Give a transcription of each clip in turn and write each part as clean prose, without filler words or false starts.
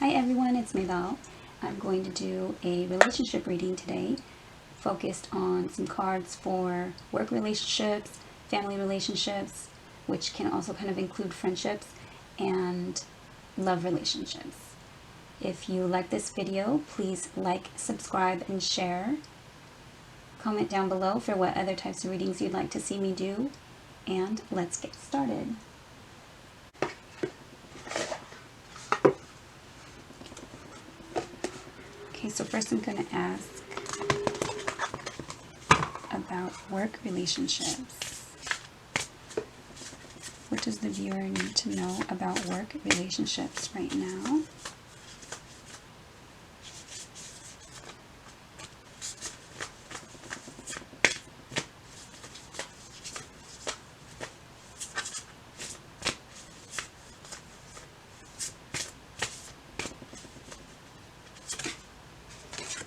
Hi everyone, it's Maybelle. I'm going to do a relationship reading today, focused on some cards for work relationships, family relationships, which can also kind of include friendships, and love relationships. If you like this video, please like, subscribe, and share. Comment down below for what other types of readings you'd like to see me do, and let's get started. Okay, so first I'm going to ask about work relationships. What does the viewer need to know about work relationships right now?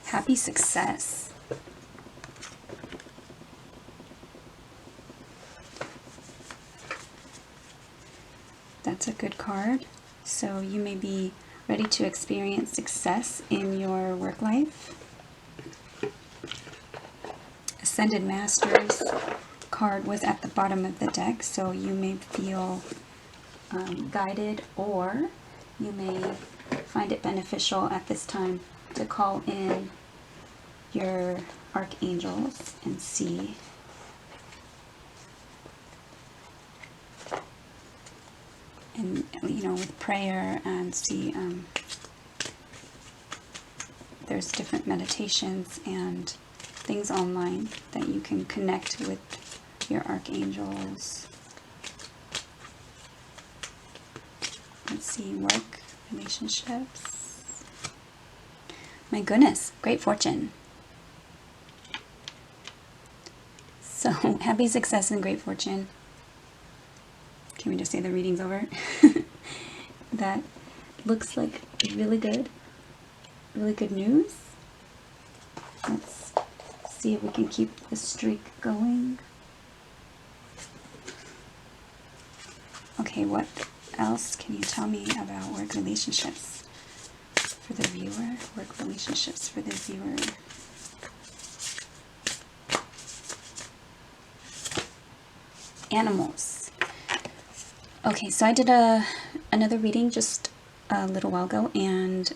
Happy success. That's a good card. So you may be ready to experience success in your work life. Ascended Masters card was at the bottom of the deck, so you may feel guided, or you may find it beneficial at this time to call in your archangels and see with prayer, and see there's different meditations and things online that you can connect with your archangels. Let's see, work relationships. My goodness, great fortune. So, happy success and great fortune. Can we just say the reading's over? That looks like really good news. Let's see if we can keep the streak going. Okay, what else can you tell me about work relationships for the viewer? Work relationships for the viewer. Animals. Okay, so I did another reading just a little while ago, and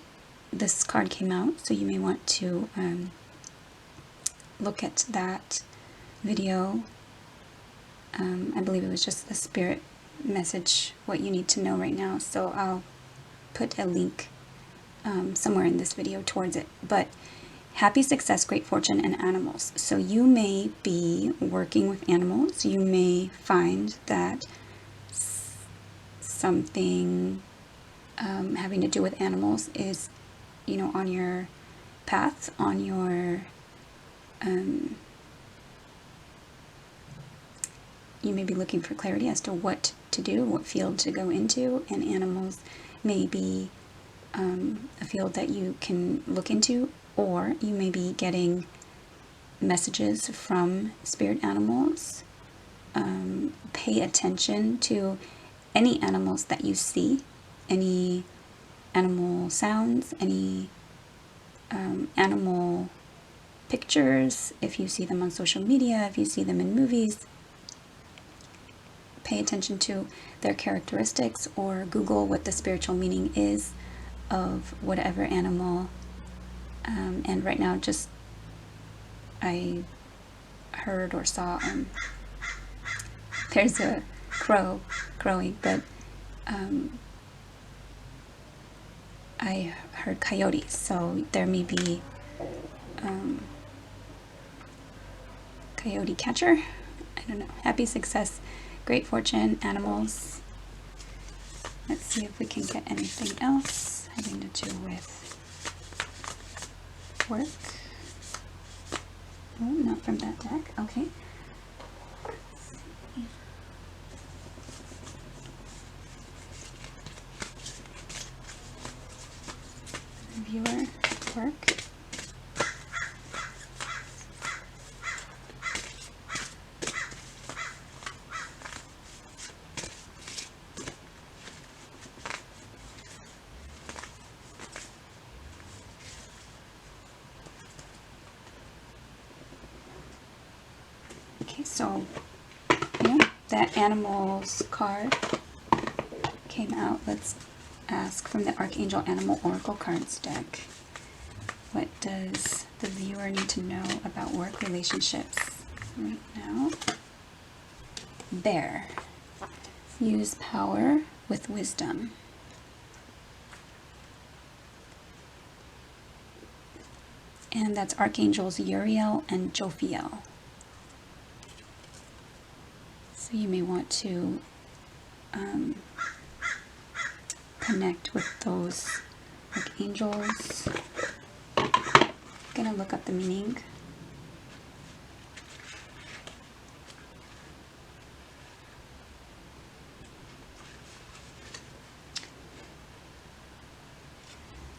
this card came out, so you may want to look at that video. I believe it was just the spirit message, what you need to know right now, so I'll put a link somewhere in this video towards it. But happy success, great fortune, and animals. So you may be working with animals. You may find that something having to do with animals is, on your path, on your, you may be looking for clarity as to what to do, what field to go into, and animals may be a field that you can look into, or you may be getting messages from spirit animals. Pay attention to any animals that you see, any animal sounds, any animal pictures. If you see them on social media, if you see them in movies, pay attention to their characteristics, or Google what the spiritual meaning is of whatever animal. And right now, just I heard or saw there's a crow crowing, but I heard coyotes, so there may be coyote catcher. I don't know. Happy success, great fortune, animals. Let's see if we can get anything else having to do with work. Oh, not from that deck. Okay. Viewer, work. Okay, so yeah, that animals card came out. Let's ask from the Archangel Animal Oracle cards deck. What does the viewer need to know about work relationships right now? Bear. Use power with wisdom. And that's Archangels Uriel and Jophiel. So you may want to connect with those archangels. I'm gonna look up the meaning.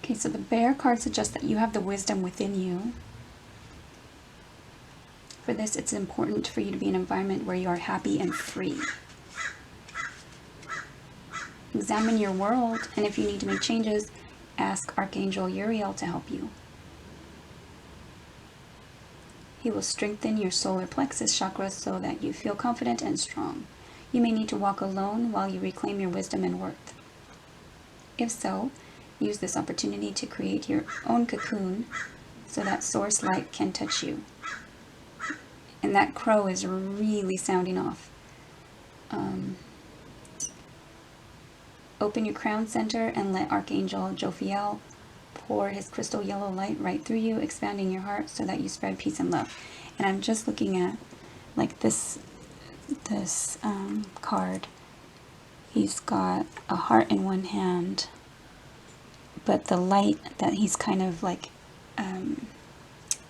Okay, so the bear card suggests that you have the wisdom within you. For this, it's important for you to be in an environment where you are happy and free. Examine your world, and if you need to make changes, ask Archangel Uriel to help you. He will strengthen your solar plexus chakra so that you feel confident and strong. You may need to walk alone while you reclaim your wisdom and worth. If so, use this opportunity to create your own cocoon so that source light can touch you. And that crow is really sounding off. Open your crown center and let Archangel Jophiel pour his crystal yellow light right through you, expanding your heart so that you spread peace and love. And I'm just looking at like this card. He's got a heart in one hand, but the light that he's kind of like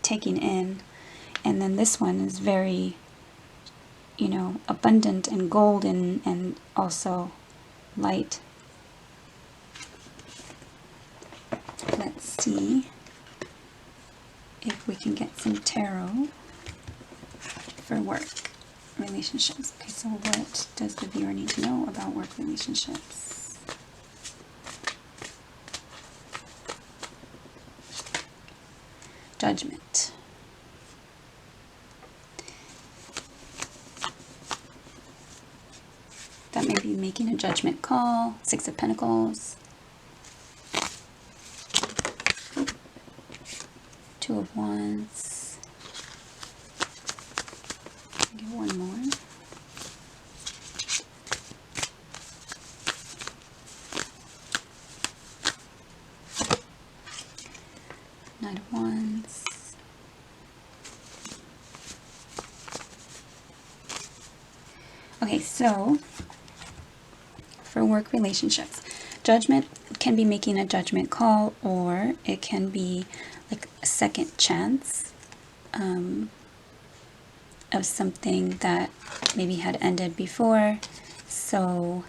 taking in, and then this one is very, you know, abundant and golden and also light. Let's see if we can get some tarot for work relationships. Okay, so what does the viewer need to know about work relationships? Judgment. That may be making a judgment call. Six of Pentacles. Two of Wands. Get one more. Knight of Wands. Okay, so for work relationships, judgment can be making a judgment call, or it can be like a second chance of something that maybe had ended before. So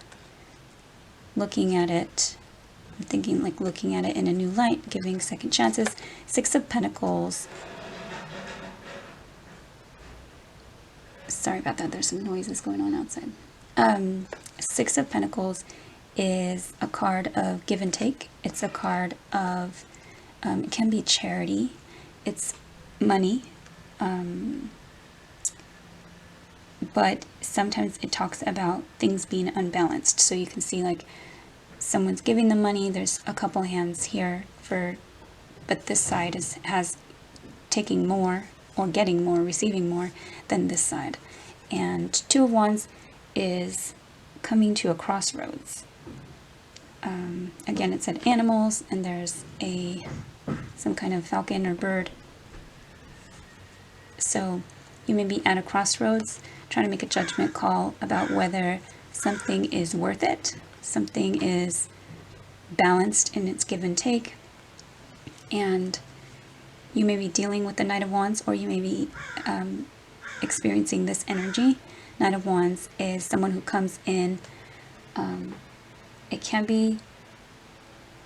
looking at it, I'm thinking like looking at it in a new light, giving second chances. Six of Pentacles. Sorry about that, there's some noises going on outside. Six of Pentacles is a card of give and take. It's a card of, it can be charity. It's money. But sometimes it talks about things being unbalanced. So you can see like someone's giving the money. There's a couple hands here but this side has taking more or getting more, receiving more than this side. And Two of Wands is coming to a crossroads. Again, it said animals, and there's some kind of falcon or bird. So you may be at a crossroads trying to make a judgment call about whether something is worth it, something is balanced in its give and take, and you may be dealing with the Knight of Wands, or you may be experiencing this energy. Knight of Wands is someone who comes in, it can be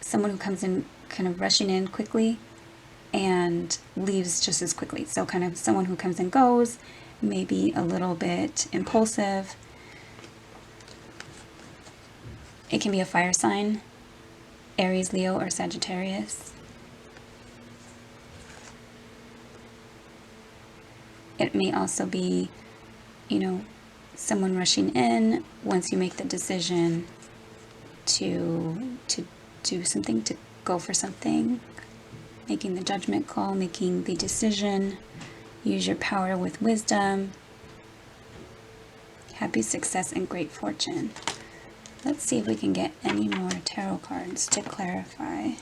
someone who comes in kind of rushing in quickly and leaves just as quickly. So kind of someone who comes and goes, maybe a little bit impulsive. It can be a fire sign, Aries, Leo, or Sagittarius. It may also be you know, someone rushing in once you make the decision to do something, to go for something, making the judgment call, making the decision. Use your power with wisdom. Happy success and great fortune. Let's see if we can get any more tarot cards to clarify.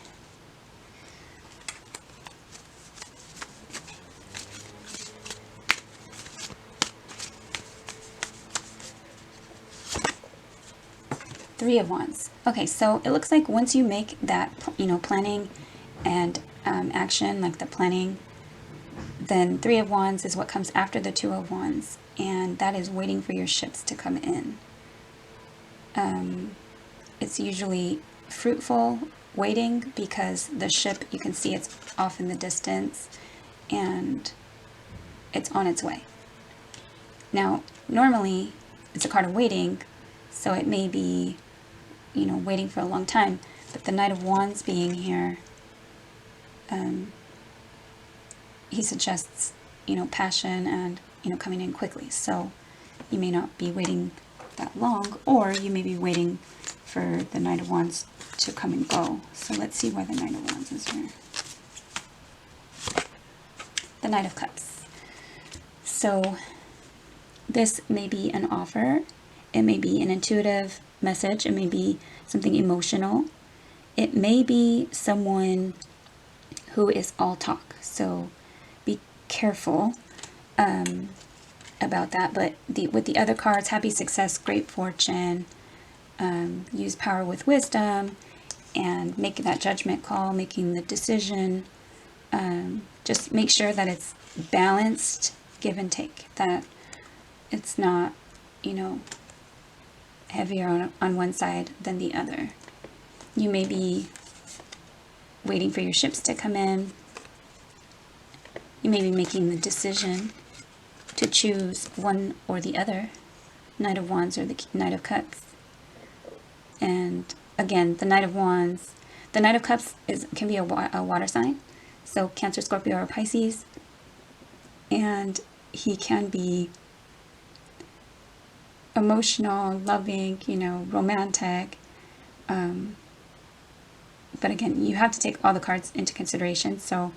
Three of Wands. Okay, so it looks like once you make that, planning and action, like the planning, then Three of Wands is what comes after the Two of Wands, and that is waiting for your ships to come in. It's usually fruitful waiting because the ship, you can see it's off in the distance and it's on its way. Now, normally it's a card of waiting, so it may be, waiting for a long time, but the Knight of Wands being here, he suggests, passion and, coming in quickly. So you may not be waiting that long, or you may be waiting for the Knight of Wands to come and go. So let's see where the Knight of Wands is here. The Knight of Cups. So this may be an offer. It may be an intuitive message. It may be something emotional. It may be someone who is all talk. So be careful about that. But with the other cards, happy success, great fortune, use power with wisdom, and making that judgment call, making the decision. Just make sure that it's balanced, give and take, that it's not, heavier on one side than the other. You may be waiting for your ships to come in. You may be making the decision to choose one or the other, Knight of Wands or the Knight of Cups. And again, the Knight of Wands, the Knight of Cups can be a water sign, so Cancer, Scorpio, or Pisces, and he can be emotional, loving, romantic. But again, you have to take all the cards into consideration. So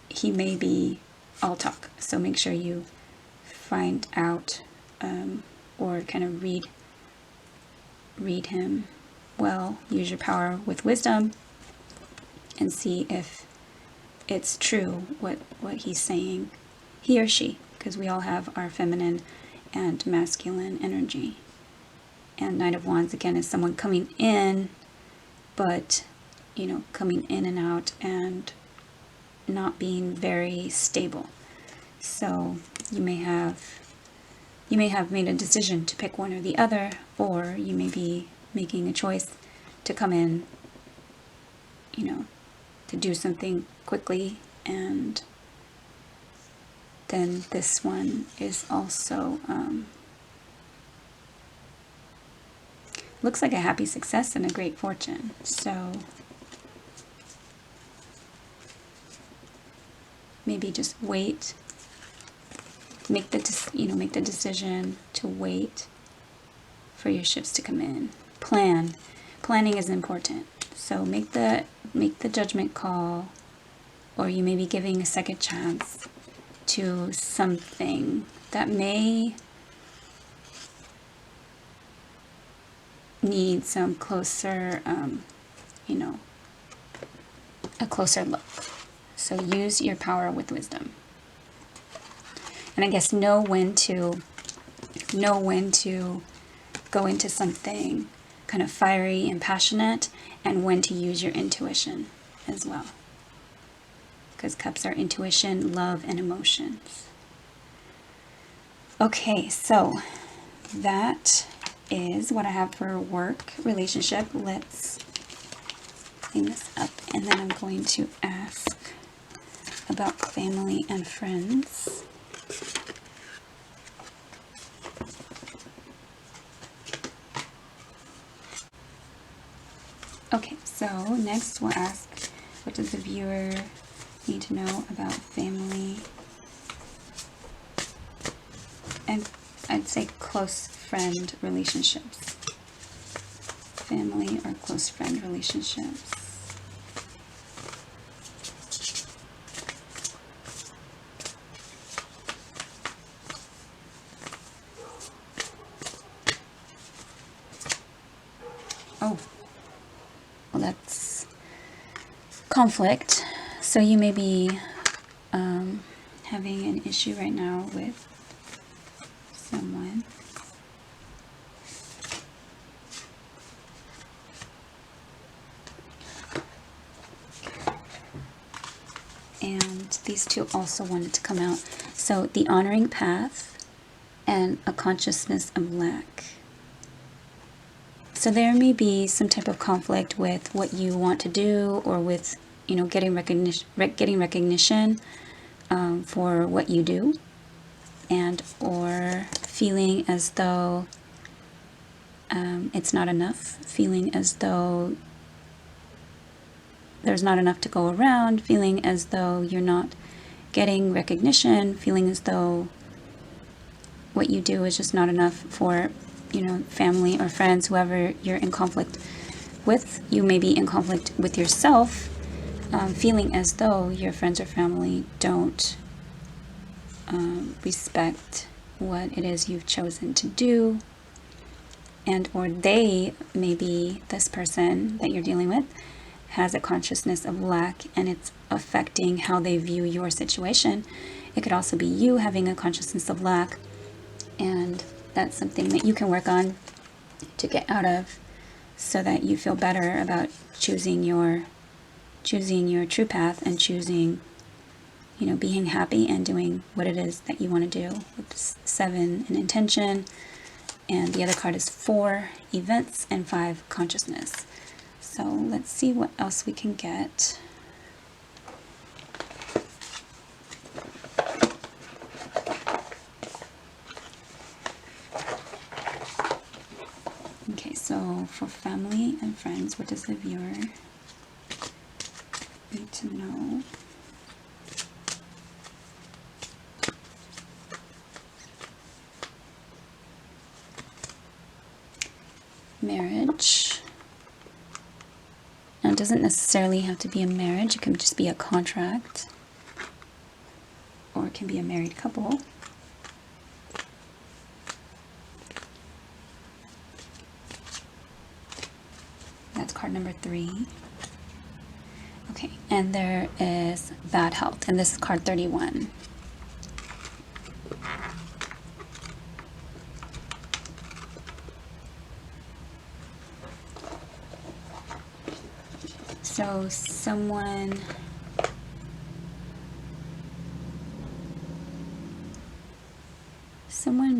he may be all talk. So make sure you find out or kind of read him well. Use your power with wisdom and see if it's true what he's saying, he or she, because we all have our feminine and masculine energy. And Knight of Wands, again, is someone coming in, but, coming in and out and not being very stable. So you may have made a decision to pick one or the other, or you may be making a choice to come in, to do something quickly, and then this one is also looks like a happy success and a great fortune. So maybe just wait, make the decision to wait for your ships to come in. Planning is important. So make the judgment call, or you may be giving a second chance to something that may need some closer, a closer look. So use your power with wisdom. And I guess know when to go into something kind of fiery and passionate, and when to use your intuition as well. Because cups are intuition, love, and emotions. Okay, so that is what I have for work relationship. Let's clean this up, and then I'm going to ask about family and friends. Okay, so next we'll ask, what does the viewer need to know about family and I'd say close friend relationships. Family or close friend relationships. Oh, well, that's conflict. So you may be having an issue right now with someone. And these two also wanted to come out. So the honoring path and a consciousness of lack. So there may be some type of conflict with what you want to do, or with, you know, getting recognition for what you do, and or feeling as though it's not enough, feeling as though there's not enough to go around, feeling as though you're not getting recognition, feeling as though what you do is just not enough for, you know, family or friends, whoever you're in conflict with. You may be in conflict with yourself, feeling as though your friends or family don't respect what it is you've chosen to do, and or they, maybe this person that you're dealing with has a consciousness of lack, and it's affecting how they view your situation. It could also be you having a consciousness of lack, and that's something that you can work on to get out of, so that you feel better about choosing your true path, and choosing, you know, being happy and doing what it is that you want to do. With 7, an intention, and the other card is 4, events, and 5, consciousness. So let's see what else we can get. Okay, so for family and friends, what does the viewer need to know? Marriage. Now, it doesn't necessarily have to be a marriage. It can just be a contract, or it can be a married couple. That's card number 3. Okay, and there is bad health, and this is card 31. So someone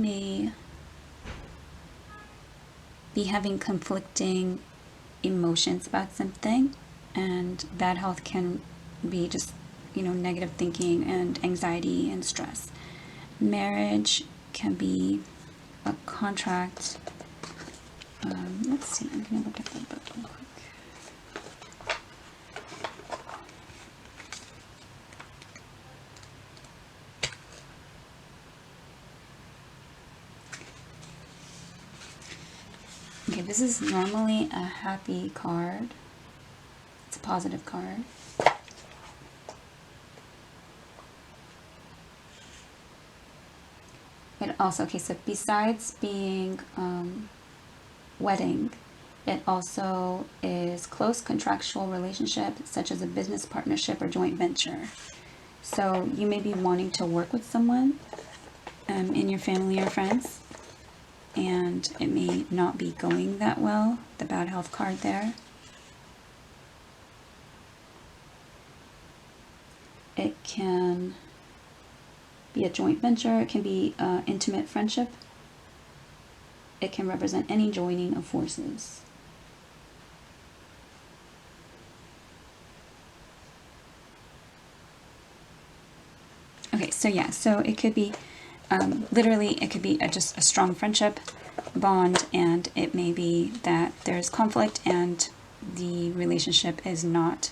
may be having conflicting emotions about something, and bad health can be just, you know, negative thinking and anxiety and stress. Marriage can be a contract. Let's see, I'm going to look at the book real quick. Okay, this is normally a happy card. It's a positive card. It also, okay, so besides being wedding, it also is close contractual relationship, such as a business partnership or joint venture. So you may be wanting to work with someone in your family or friends, and it may not be going that well, the bad health card there. It can be a joint venture, it can be intimate friendship. It can represent any joining of forces. Okay, so yeah, so it could be literally, it could be just a strong friendship bond, and it may be that there's conflict and the relationship is not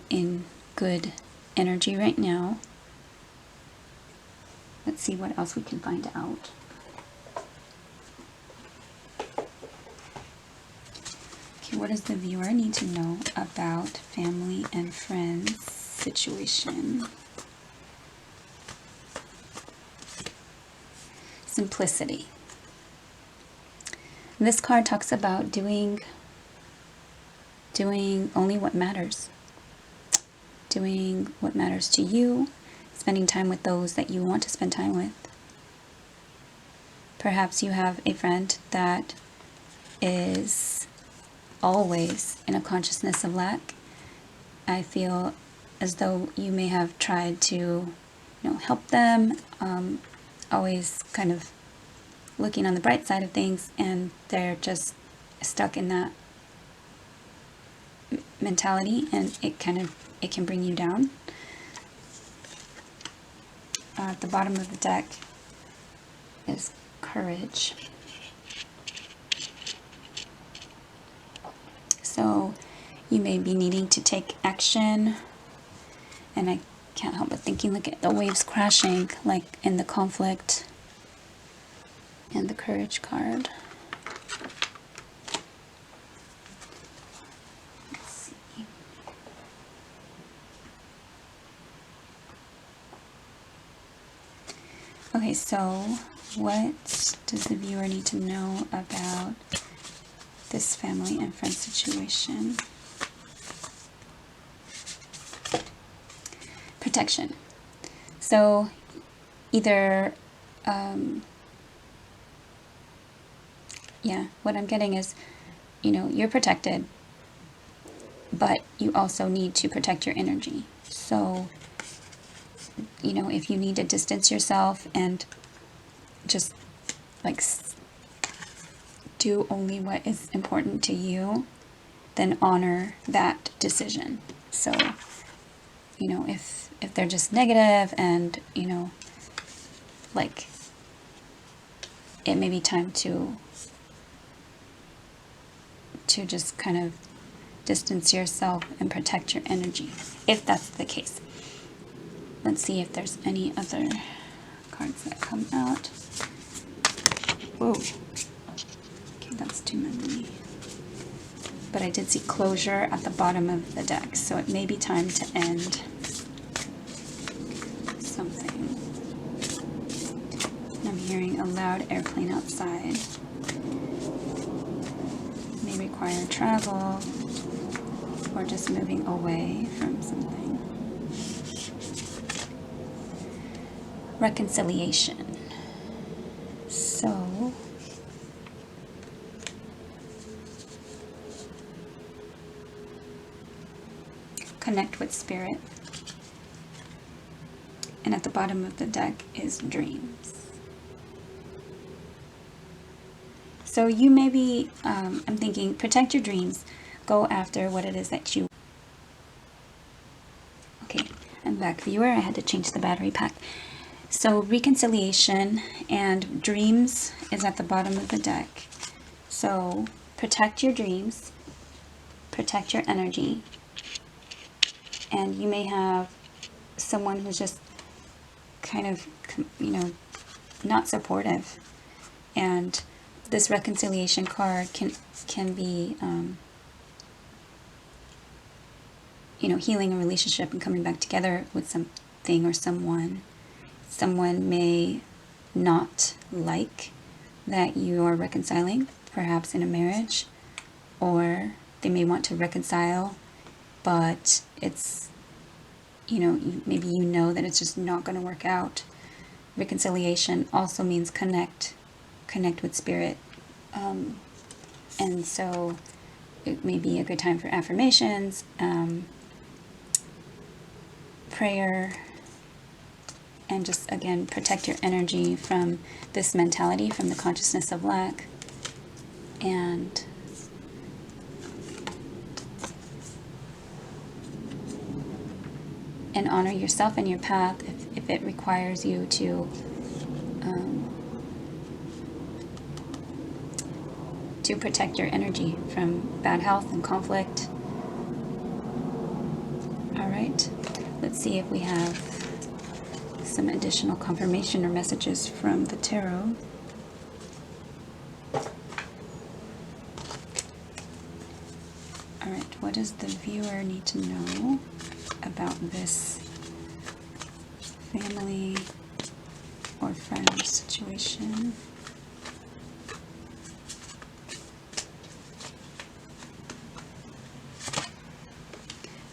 in good energy right now. Let's see what else we can find out. Okay, what does the viewer need to know about family and friends situation? Simplicity. This card talks about doing only what matters. Doing what matters to you, spending time with those that you want to spend time with. Perhaps you have a friend that is always in a consciousness of lack. I feel as though you may have tried to, help them, always kind of looking on the bright side of things, and they're just stuck in that mentality, and it can bring you down. At the bottom of the deck is courage. So you may be needing to take action, and I can't help but thinking, look at the waves crashing, like in the conflict, and the courage card. Let's see. Okay, so what does the viewer need to know about this family and friend situation? Protection. So either, what I'm getting is, you're protected, but you also need to protect your energy. So, if you need to distance yourself and just like do only what is important to you, then honor that decision. So, if they're just negative and, like, it may be time to just kind of distance yourself and protect your energy, if that's the case. Let's see if there's any other cards that come out. Whoa. Okay, that's too many. But I did see closure at the bottom of the deck, so it may be time to end something. I'm hearing a loud airplane outside. May require travel or just moving away from something. Reconciliation. So connect with spirit. And at the bottom of the deck is dreams. So you may be, I'm thinking, protect your dreams. Go after what it is that you... Okay, I'm back, viewer. I had to change the battery pack. So reconciliation and dreams is at the bottom of the deck. So protect your dreams, protect your energy, and you may have someone who's just kind of, not supportive. And this reconciliation card can be, healing a relationship and coming back together with something or someone. Someone may not like that you are reconciling, perhaps in a marriage, or they may want to reconcile, but it's, maybe that it's just not going to work out. Reconciliation also means connect with spirit, and so it may be a good time for affirmations, prayer, and just, again, protect your energy from this mentality, from the consciousness of lack. And honor yourself and your path if it requires you to protect your energy from bad health and conflict. All right, let's see if we have some additional confirmation or messages from the tarot. Alright, what does the viewer need to know about this family or friend situation?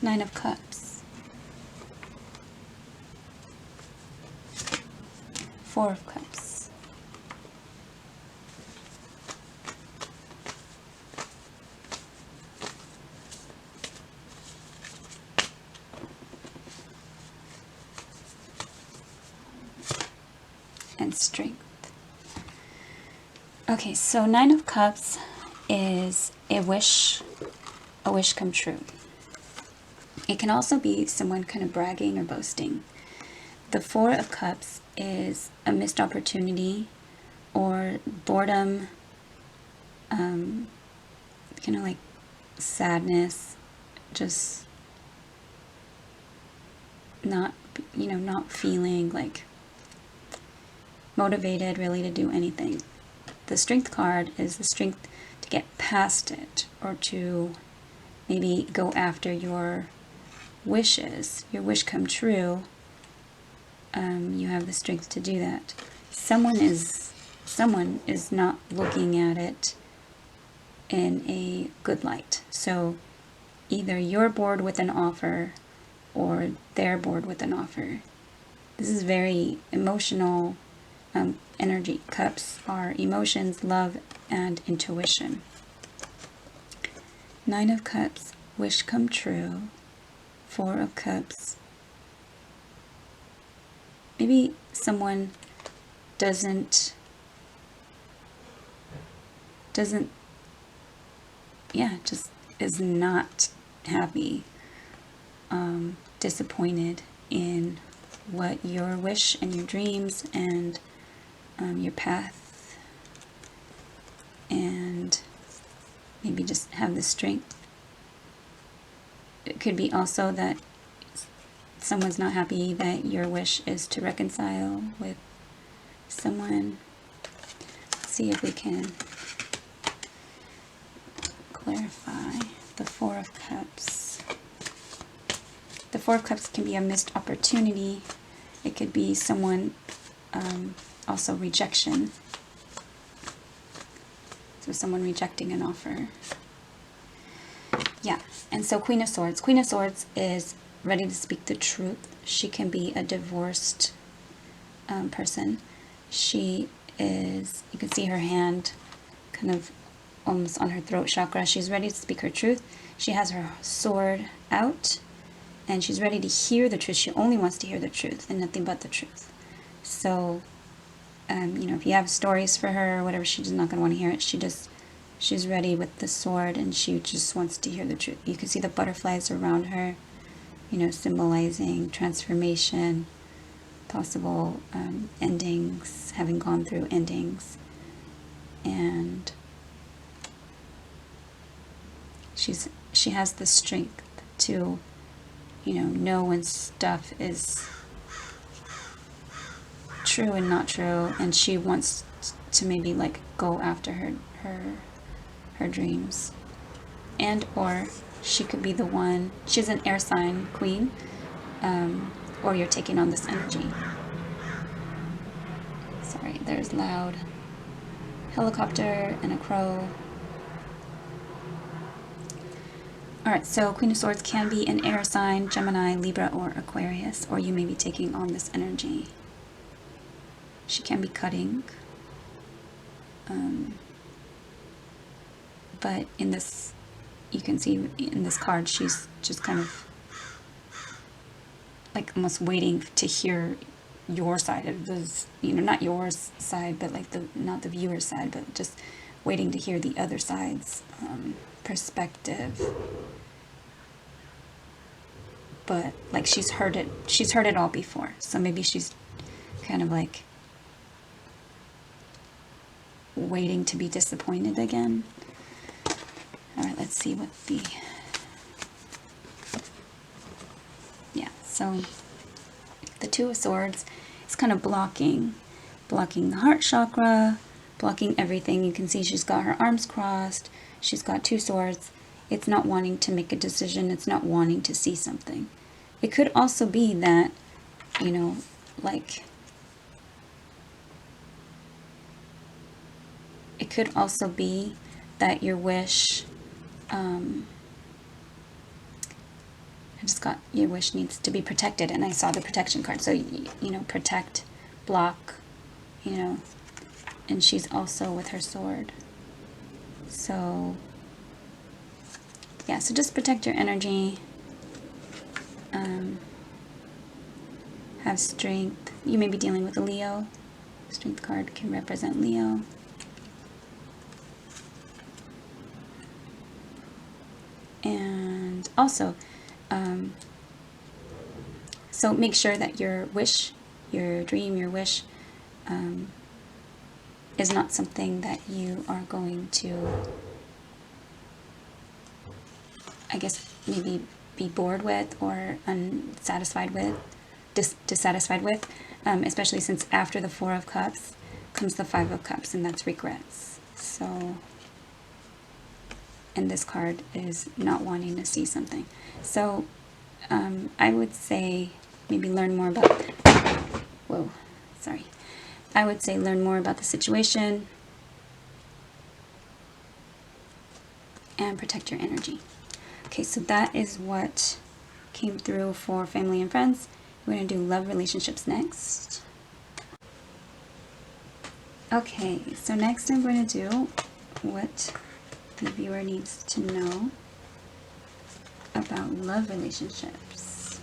Nine of Cups. Four of Cups. And Strength. Okay, so Nine of Cups is a wish come true. It can also be someone kind of bragging or boasting. The Four of Cups is a missed opportunity or boredom, kind of like sadness, just not, not feeling like motivated really to do anything. The Strength card is the strength to get past it or to maybe go after your wishes, your wish come true. You have the strength to do that. Someone is not looking at it in a good light. So either you're bored with an offer or they're bored with an offer. This is very emotional energy. Cups are emotions, love, and intuition. Nine of Cups, wish come true. Four of Cups. Maybe someone doesn't, just is not happy, disappointed in what your wish and your dreams and your path, and maybe just have the strength. It could be also that someone's not happy that your wish is to reconcile with someone. Let's see if we can clarify the Four of Cups. The Four of Cups can be a missed opportunity. It could be someone, also rejection. So someone rejecting an offer. Yeah, and so Queen of Swords. Queen of Swords is ready to speak the truth. She can be a divorced person. She is, you can see her hand kind of almost on her throat chakra. She's ready to speak her truth. She has her sword out and she's ready to hear the truth. She only wants to hear the truth and nothing but the truth. So, if you have stories for her or whatever, she's not going to want to hear it. She's ready with the sword and she just wants to hear the truth. You can see the butterflies around her, symbolizing transformation, possible endings, having gone through endings. And she has the strength to, know when stuff is true and not true, and she wants to maybe like go after her dreams. And or she could be the one, she's an air sign queen, or you're taking on this energy. Sorry, there's loud helicopter and a crow. Alright, so Queen of Swords can be an air sign, Gemini, Libra, or Aquarius, or you may be taking on this energy. She can be cutting. But in this, you can see in this card, she's just kind of like almost waiting to hear your side of this, not your side, but like not the viewer's side, but just waiting to hear the other side's perspective. But like she's heard it all before, so maybe she's kind of like waiting to be disappointed again. Alright, let's see what so the Two of Swords it's kind of blocking the heart chakra, blocking everything. You can see she's got her arms crossed. She's got 2 swords. It's not wanting to make a decision. It's not wanting to see something. It could also be that, you know, like, it could also be that your wish, I just got your wish needs to be protected, and I saw the protection card. So, you know, protect, block, you know, and she's also with her sword. So, yeah, so just protect your energy. Have strength. You may be dealing with a Leo. Strength card can represent Leo. And also, so make sure that your wish, your dream, your wish is not something that you are going to, I guess, maybe be bored with or unsatisfied with, dissatisfied with, especially since after the 4 of Cups comes the 5 of Cups, and that's regrets. So, and this card is not wanting to see something. So I would say maybe learn more about, I would say learn more about the situation and protect your energy. Okay, so that is what came through for family and friends. We're going to do love relationships next. Okay, so next I'm going to do what the viewer needs to know about love relationships.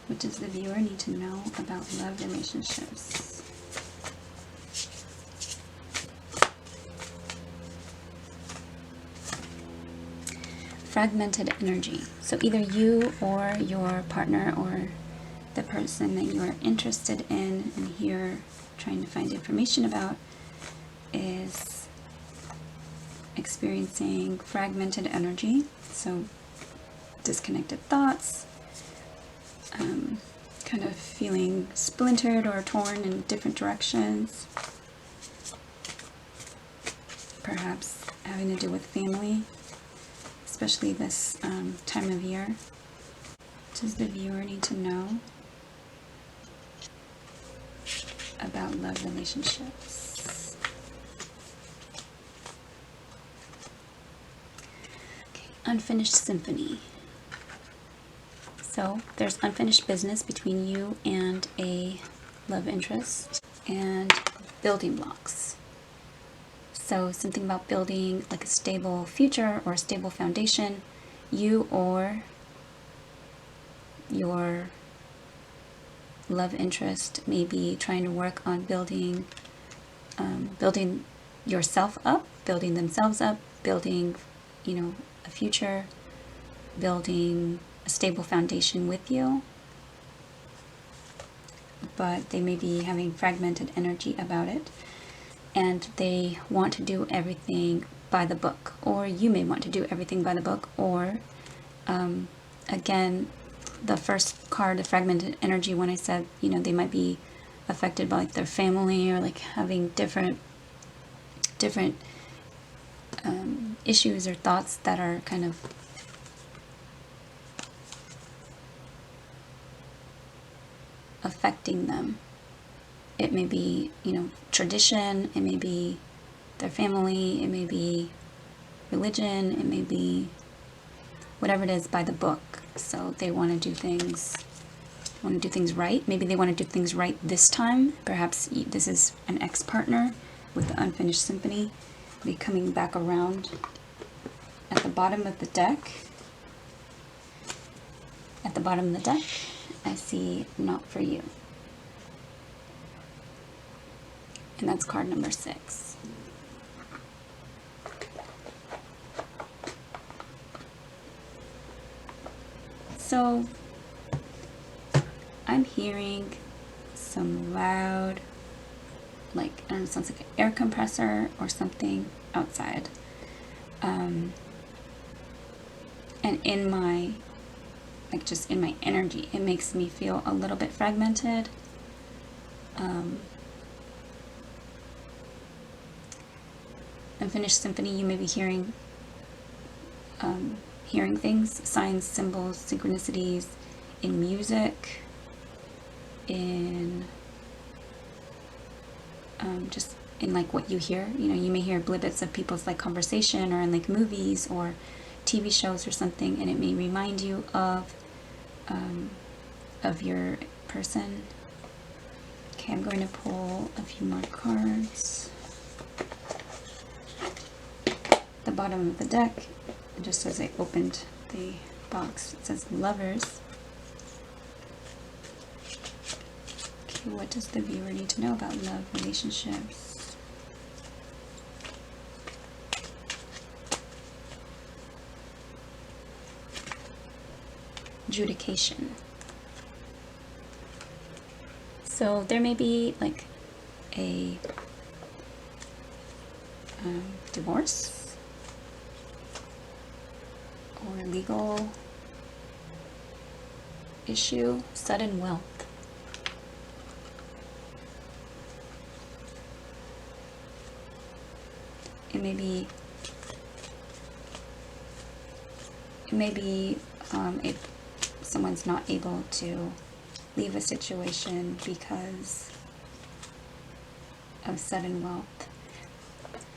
What does the viewer need to know about love relationships? Fragmented energy. So either you or your partner or the person that you are interested in and here trying to find information about is experiencing fragmented energy. So disconnected thoughts, kind of feeling splintered or torn in different directions. Perhaps having to do with family, especially this time of year. Does the viewer need to know about love relationships? Okay, unfinished symphony. So there's unfinished business between you and a love interest, and building blocks. So something about building like a stable future or a stable foundation. You or your love interest may be trying to work on building yourself up, building themselves up, building, you know, a future, building a stable foundation with you. But they may be having fragmented energy about it, and they want to do everything by the book, or you may want to do everything by the book, or again, the first card, the fragmented energy, when I said, you know, they might be affected by like their family or like having different issues or thoughts that are kind of affecting them. It may be, you know, tradition, it may be their family, it may be religion, it may be whatever it is by the book. So they want to do things right. Maybe they want to do things right this time. Perhaps this is an ex-partner with the unfinished symphony. Be coming back around. At the bottom of the deck, I see not for you. And that's card number 6. So I'm hearing some loud, like, I don't know, it sounds like an air compressor or something outside. And in my, like, just in my energy, it makes me feel a little bit fragmented. Unfinished symphony, you may be hearing things, signs, symbols, synchronicities in music, in just in like what you hear. You know, you may hear blibbits of people's like conversation, or in like movies or TV shows or something, and it may remind you of your person. Okay, I'm going to pull a few more cards. The bottom of the deck, just as I opened the box, it says Lovers. Okay, what does the viewer need to know about love, relationships? Adjudication. So there may be like a divorce or legal issue, sudden wealth. It may be if someone's not able to leave a situation because of sudden wealth.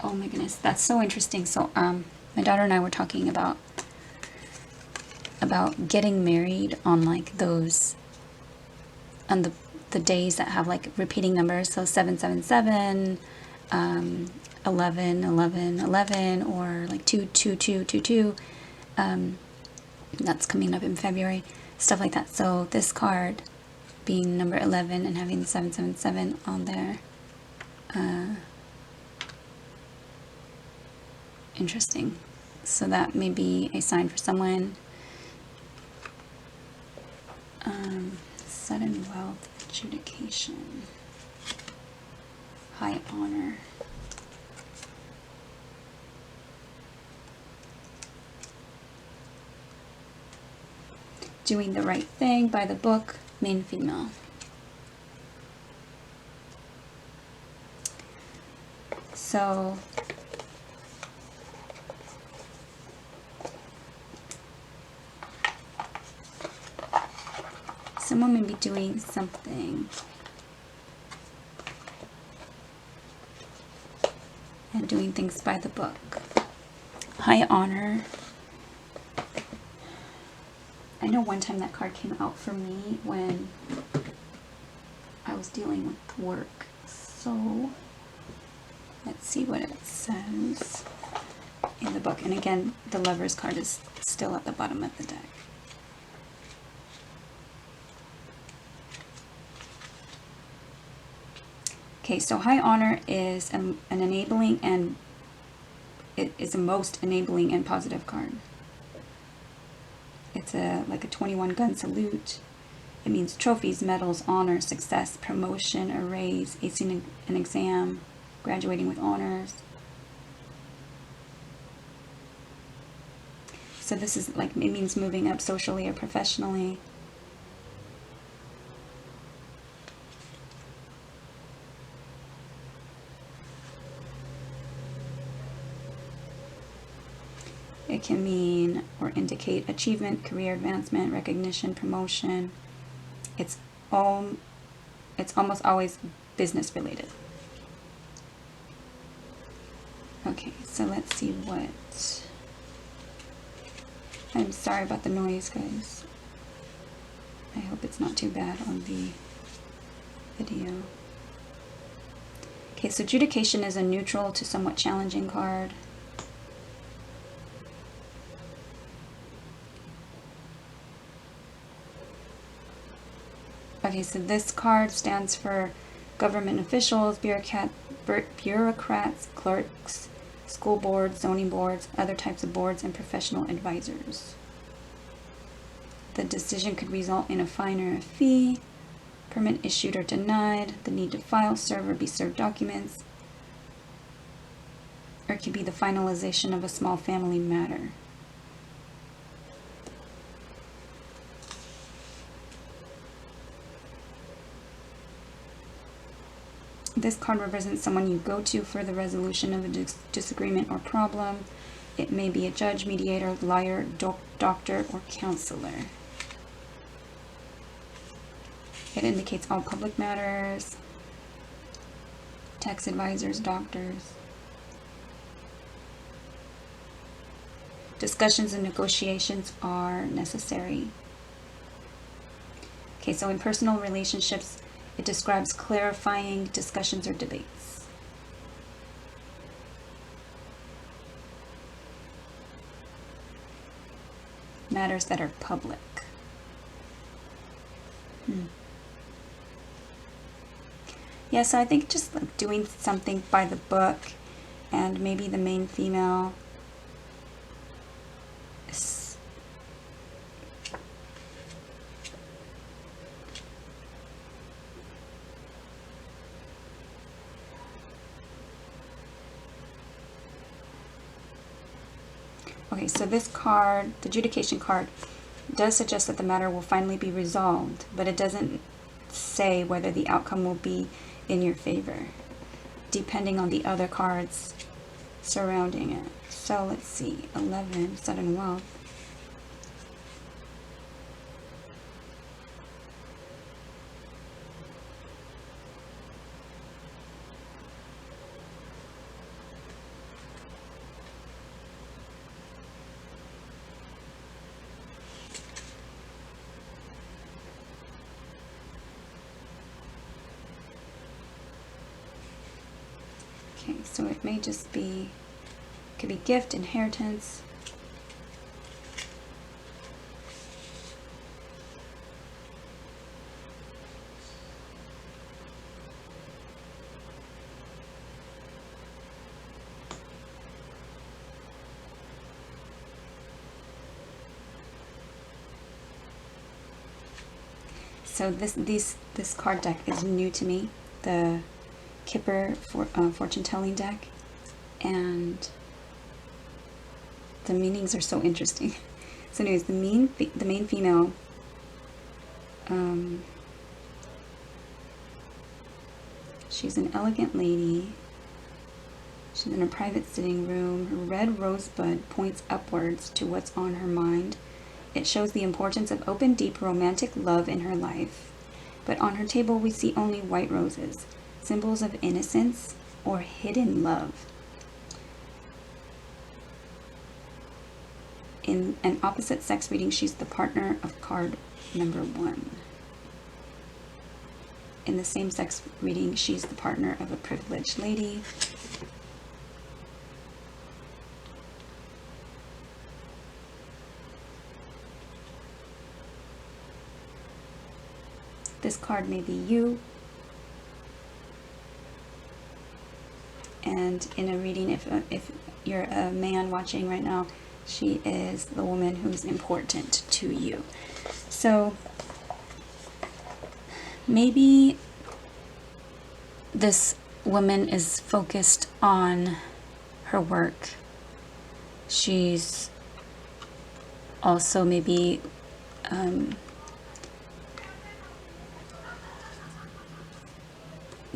Oh my goodness, that's so interesting. So my daughter and I were talking about getting married on like those, on the days that have like repeating numbers, so 777, 11 11 11, or like 2 2 2 2 2. That's coming up in February, stuff like that. So this card being number 11 and having the 777 on there, interesting. So that may be a sign for someone. Sudden wealth, adjudication, high honor. Doing the right thing by the book, main female. So someone may be doing something and doing things by the book. High honor. I know one time that card came out for me when I was dealing with work. So let's see what it says in the book. And again, the Lovers card is still at the bottom of the deck. Okay, so high honor is an enabling, and it is a most enabling and positive card. It's like a 21 gun salute. It means trophies, medals, honor, success, promotion, a raise, acing an exam, graduating with honors. So this is like, it means moving up socially or professionally. It can mean or indicate achievement, career advancement, recognition, promotion. It's almost always business related. Okay, so let's see what... I'm sorry about the noise, guys. I hope it's not too bad on the video. Okay, so adjudication is a neutral to somewhat challenging card. Okay, so this card stands for government officials, bureaucrats, clerks, school boards, zoning boards, other types of boards, and professional advisors. The decision could result in a fine or a fee, permit issued or denied, the need to file, serve, or be served documents, or it could be the finalization of a small family matter. this card represents someone you go to for the resolution of a disagreement or problem. It may be a judge, mediator, lawyer, doctor, or counselor. It indicates all public matters, tax advisors, doctors. Discussions and negotiations are necessary. Okay, so in personal relationships, it describes clarifying discussions or debates. Matters that are public. Yeah, so I think just like doing something by the book, and maybe the main female is okay, so this card, the adjudication card, does suggest that the matter will finally be resolved, but it doesn't say whether the outcome will be in your favor, depending on the other cards surrounding it. So let's see, 11, sudden wealth. Okay, so it may just be, could be gift, inheritance. So this card deck is new to me, the Kipper fortune telling deck, and the meanings are so interesting. So anyways, the main female, she's an elegant lady. She's in a private sitting room. Her red rosebud points upwards to what's on her mind. It shows the importance of open, deep, romantic love in her life. But on her table we see only white roses, symbols of innocence or hidden love. In an opposite sex reading, she's the partner of card number 1. In the same sex reading, she's the partner of a privileged lady. This card may be you. And in a reading, if you're a man watching right now, she is the woman who's important to you. So maybe this woman is focused on her work. She's also maybe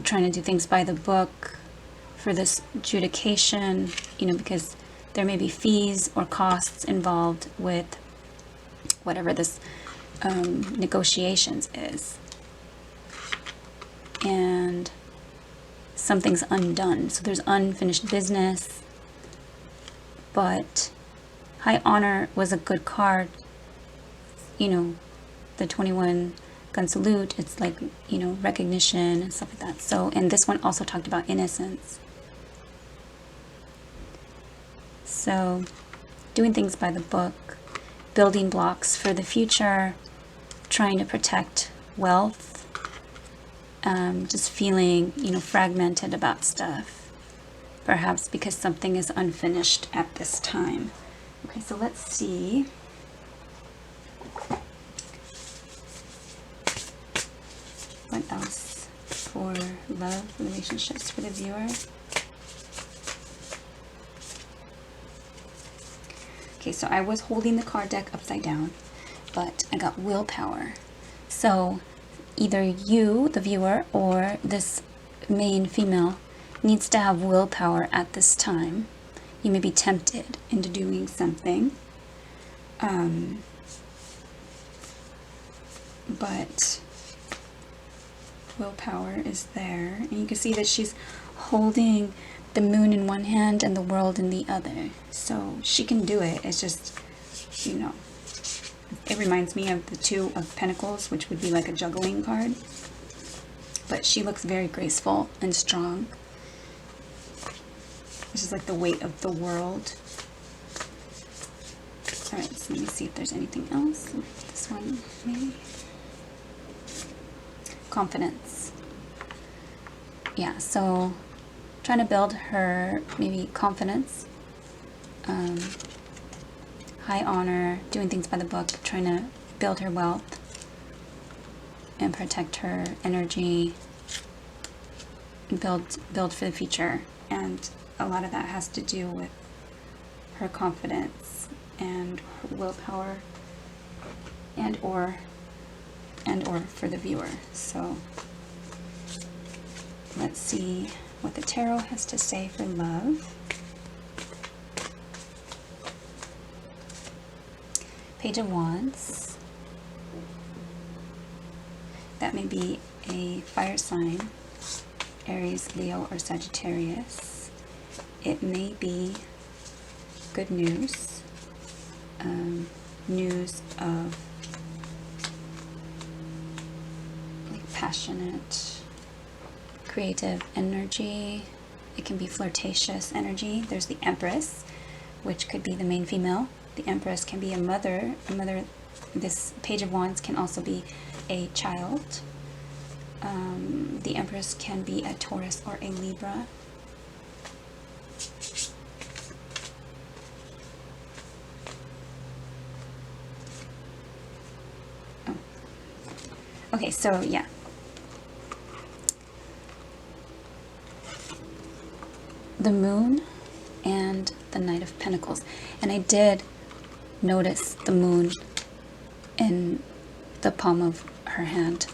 trying to do things by the book for this adjudication, because there may be fees or costs involved with whatever this negotiations is. And something's undone. So there's unfinished business. But High Honor was a good card. The 21 gun salute, it's like, recognition and stuff like that. So, and this one also talked about innocence. So, doing things by the book, building blocks for the future, trying to protect wealth, just feeling, fragmented about stuff. Perhaps because something is unfinished at this time. Okay, so let's see. What else for love, relationships for the viewer? Okay, so I was holding the card deck upside down, but I got willpower. So either you, the viewer, or this main female needs to have willpower at this time. You may be tempted into doing something, but willpower is there, and you can see that she's holding the moon in one hand and the world in the other, so she can do it. It's just, you know, it reminds me of the Two of Pentacles, which would be like a juggling card, but she looks very graceful and strong. This is like the weight of the world. Alright, so let me see if there's anything else. This one, maybe. Confidence. Yeah, so trying to build her maybe confidence, high honor, doing things by the book, trying to build her wealth and protect her energy, build for the future. And a lot of that has to do with her confidence and her willpower, and or for the viewer. So let's see what the tarot has to say for love. Page of Wands. That may be a fire sign, Aries, Leo, or Sagittarius. It may be good news, news of like passionate, creative energy. It can be flirtatious energy. There's the Empress, which could be the main female. The Empress can be a mother. This Page of Wands can also be a child. The Empress can be a Taurus or a Libra. Oh. Okay, so yeah. The Moon and the Knight of Pentacles. And I did notice the moon in the palm of her hand.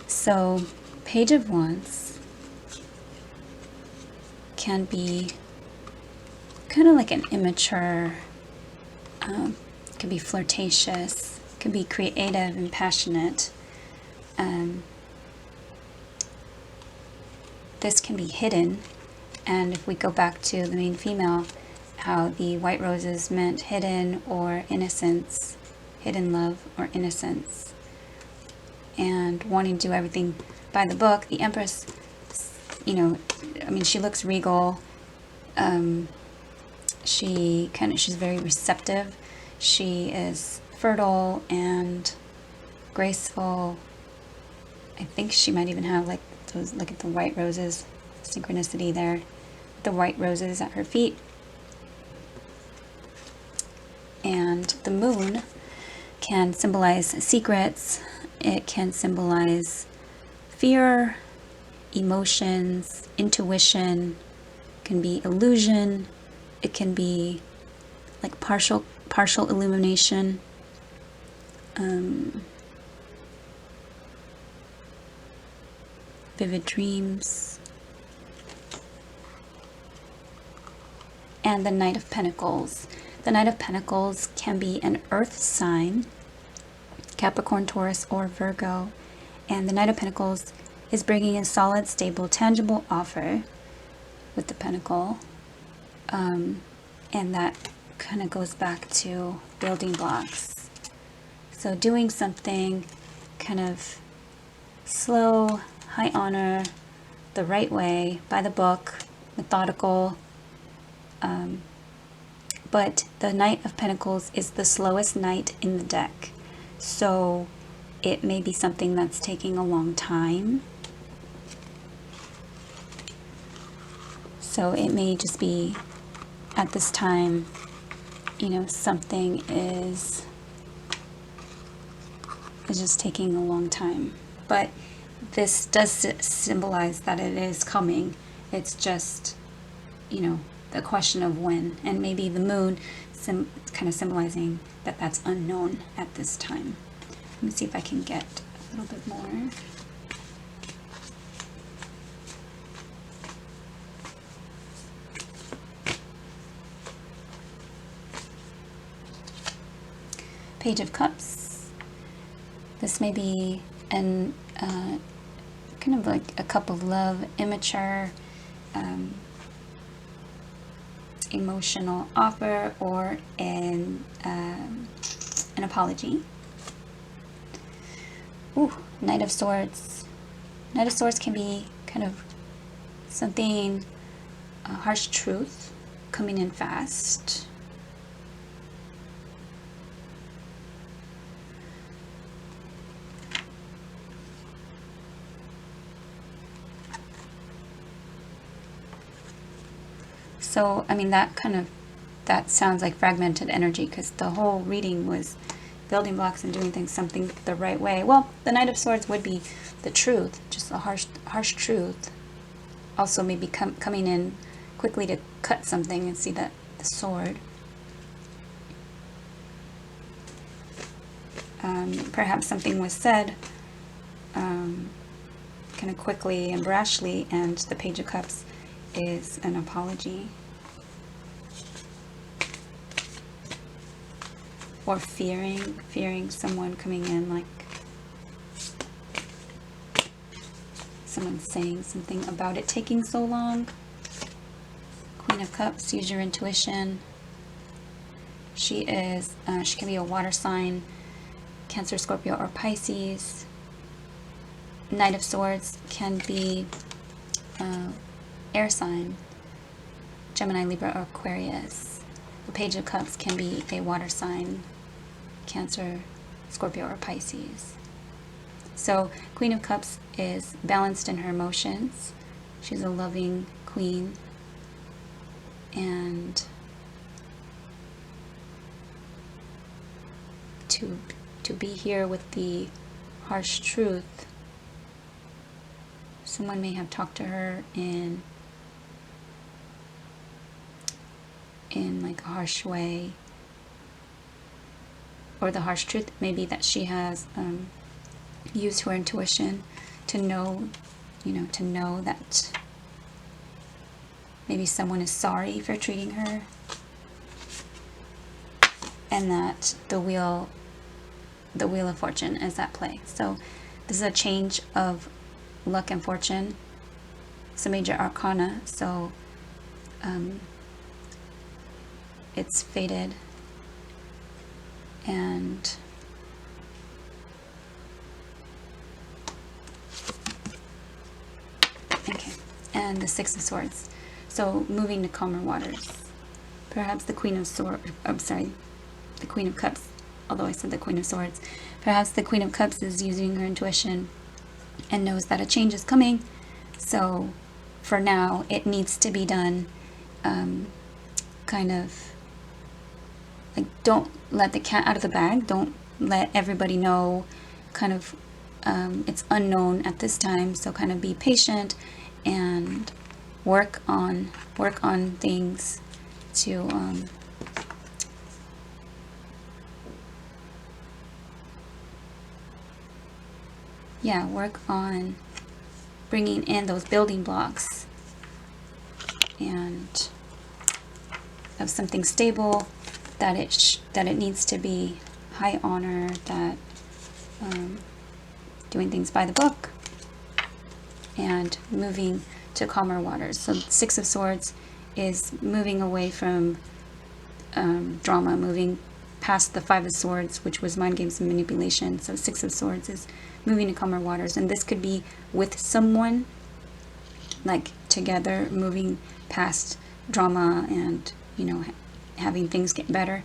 So Page of Wands can be kind of like an immature, can be flirtatious, can be creative and passionate. This can be hidden, and if we go back to the main female, how the white roses meant hidden or innocence, hidden love or innocence, and wanting to do everything by the book. The Empress, you know, I mean, she looks regal. She's very receptive. She is fertile and graceful. I think she might even have like those, look at the white roses, synchronicity there, the white roses at her feet. And the moon can symbolize secrets. It can symbolize fear, emotions, intuition. It can be illusion. It can be like partial illumination. Vivid dreams. And the Knight of Pentacles. The Knight of Pentacles can be an earth sign, Capricorn, Taurus, or Virgo. And the Knight of Pentacles is bringing a solid, stable, tangible offer with the pentacle. And that kind of goes back to building blocks. So doing something kind of slow, high honor, the right way, by the book, methodical. But the Knight of Pentacles is the slowest knight in the deck. So it may be something that's taking a long time. So it may just be at this time, you know, something is just taking a long time. But this does symbolize that it is coming. It's just, you know, the question of when. And maybe the moon kind of symbolizing that that's unknown at this time. Let me see if I can get a little bit more. Page of Cups. This may be an kind of like a cup of love, immature, emotional offer, or an apology. Ooh, Knight of Swords. Knight of Swords can be kind of something, harsh truth coming in fast. So, I mean, that sounds like fragmented energy, because the whole reading was building blocks and doing things something the right way. Well, the Knight of Swords would be the truth, just a harsh truth. Also maybe coming in quickly to cut something, and see that the sword. Perhaps something was said kind of quickly and brashly, and the Page of Cups is an apology. Or fearing someone coming in, like someone saying something about it taking so long. Queen of Cups, use your intuition. She can be a water sign, Cancer, Scorpio, or Pisces. Knight of Swords can be air sign, Gemini, Libra, or Aquarius. The Page of Cups can be a water sign, Cancer, Scorpio, or Pisces. So Queen of Cups is balanced in her emotions. She's a loving queen, and to be here with the harsh truth, someone may have talked to her in like a harsh way, or the harsh truth may be that she has used her intuition to know, to know that maybe someone is sorry for treating her, and that the wheel of fortune is at play. So this is a change of luck and fortune. It's a major arcana, so it's fated, and okay, and the Six of Swords. So moving to calmer waters. Perhaps the Queen of Swords, the Queen of Cups, although I said the Queen of Swords. Perhaps the Queen of Cups is using her intuition and knows that a change is coming. So for now, it needs to be done kind of like, don't let the cat out of the bag. Don't let everybody know, kind of it's unknown at this time. So kind of be patient and work on things to work on bringing in those building blocks and of something stable, that it needs to be high honor, that doing things by the book and moving to calmer waters. So Six of Swords is moving away from drama, moving past the Five of Swords, which was mind games and manipulation. So Six of Swords is moving to calmer waters, and this could be with someone, like together, moving past drama and having things get better.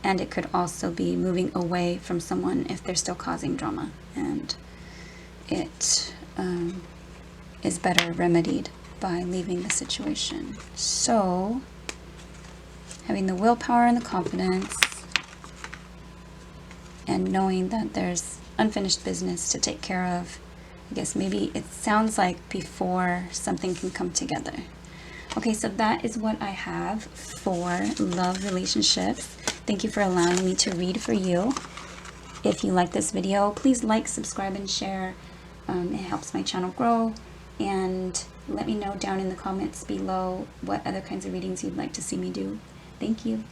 And it could also be moving away from someone if they're still causing drama, and it is better remedied by leaving the situation. So having the willpower and the confidence, and knowing that there's unfinished business to take care of. I guess maybe it sounds like before something can come together. Okay, so that is what I have for love relationships. Thank you for allowing me to read for you. If you like this video, please like, subscribe, and share. It helps my channel grow. And let me know down in the comments below what other kinds of readings you'd like to see me do. Thank you.